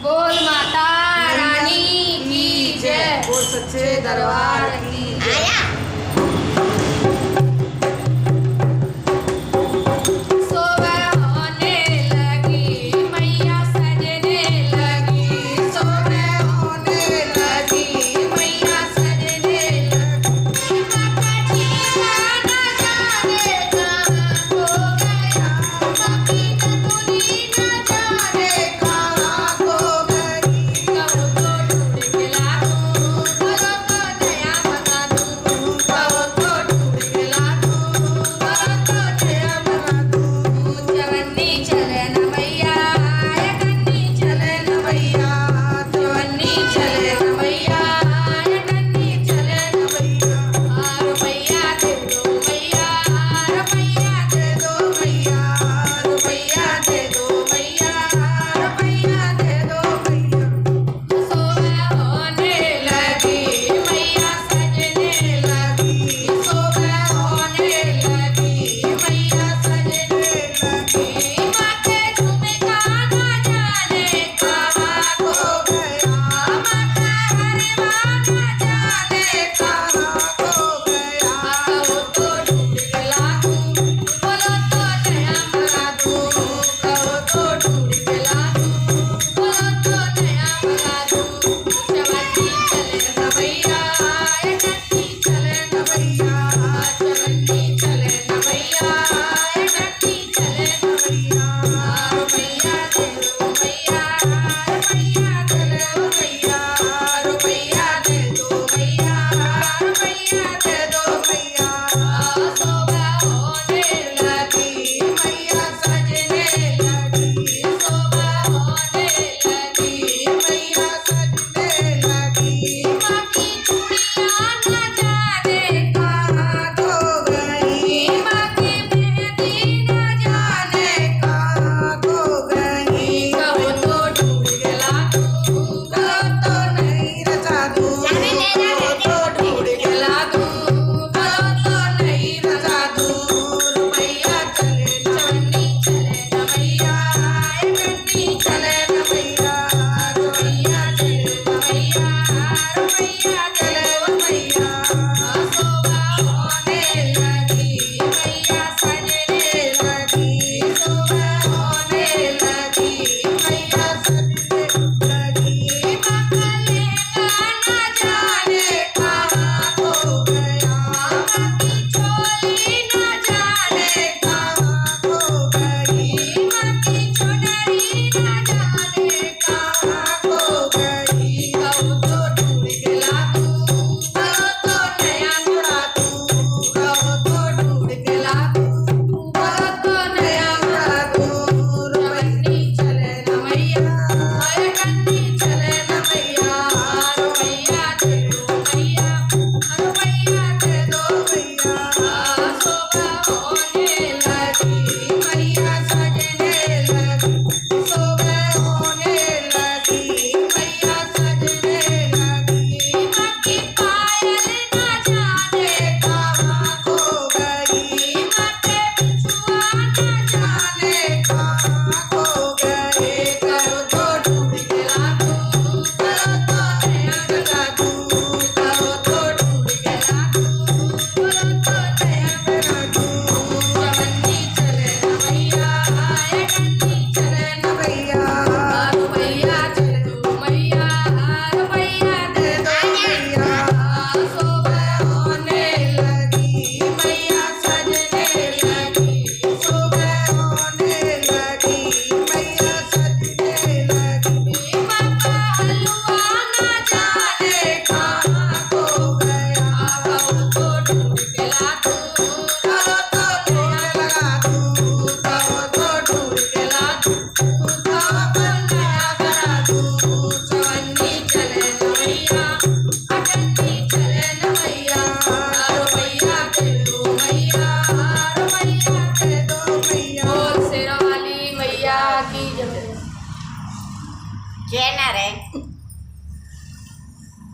बोल माता रानी की जय। बोल सच्चे दरबार की जय। आया सुबह होने लगी मैया सजने लगी। सुबह होने लगी मैया सजने लगी। मक्खी न जाने कहाँ खो गया। मक्खी नथुनी न जाने कहाँ खो गई। कहो तो ढूंढ के लाऊं, बोलो तो नया मंगा दूं। कहो तो ढूंढ के लाऊं, बोलो तो नया मंगा दूं। चवन्नी चले न मैया, ये कन्नी चले न मैया। चवन्नी चले न मैया, ये कन्नी चले न मैया। रुपैया दे दो मैया, रुपैया दे दो मैया। रुपैया दे दो मैया, रुपैया दे दो मैया। सुबह होने लगी मैया सजने लगी। सुबह होने लगी मैया सजने लगी। माथे झुमका न जाने कहाँ खो गया। माथा हरवा न जाने कहाँ खो गया। कहो तो ढूंढ के लाऊं, बोलो तो नया मंगा दूं। कहो तो ढूंढ के लाऊं, बोलो तो नया मंगा दूं। चवन्नी चले न मैया, ये कन्नी चले न मैया। चवन्नी चले न मैया, ये कन्नी चले न मैया। रुपैया दे दो मैया, रुपैया दे दो मैया। रुपैया दे दो मैया, रुपैया दे दो मैया। सुबह होने लगी मैया सजने लगी। सुबह होने लगी मैया सजने लगी। माँ की चूड़ियाँ न जाने कहाँ खो गई। माँ की मेहंदी न जाने कहाँ खो गई। कहो तो ढूंढ के लाऊं, कहो तो नहीं रचा दूं। जाने दे, जाने दे। तो ढूंढ के खिला दूं, कहो तो नहीं रचा दूं। रुपैया चले चवन्नी चले न मैया, ये कन्नी चले न मैया। रुपैया चले न मैया, रुपैया चले न मैया। सुबह होने लगी मैया सजने लगी। सुबह होने लगी मैया सजने लगी। मखलेगा न जाने कहाँ खो गया। मक्खी चोली न जाने कहाँ खो गई। मक्खी चुनरी न जाने कहाँ खो गई। कहो तो ढूंढ के लाऊं, कहो तो नया मुड़ा दूं। कहो तो ढूंढ के लाऊं, कहो तो नया मुड़ा दूं। चवन्नी चले न मैया, ये कन्नी चले न मैया। रुपैया दे दो मैया, रुपैया दे दो मैया। सुबह होने लगी मैया सजने लगी। सुबह होने लगी मैया सजने लगी। मक्खी पायल न जाने कहाँ खो गई। माथे बिछुआ न जाने कहाँ खो गए। कहो तो ढूंढ के लाऊं, कहो तो नया मंगा दूं। कहो तो ढूंढ के लाऊं, बोलो तो नया मंगा दूं। चवन्नी चले न मैया, ये कन्नी चले न मैया। रुपैया दे दो मैया, रुपैया दे दो मैया। सुबह होने लगी मैया सजने लगी। सुबह होने लगी मैया सजने लगी। मक्का हलवा न जाने कहाँ खो गया। कहो तो ढूंढ के लाऊं, कहो तो भोग लगा दूं। कहो तो ढूंढ के लाऊं, कहो तो नया करा दूं। चवन्नी चले न मैया, कन्नी चले न मैया। रुपैया दे दो मैया, रुपैया दे दो मैया। बोल शेरा वाली मैया की जय। जय नारायण।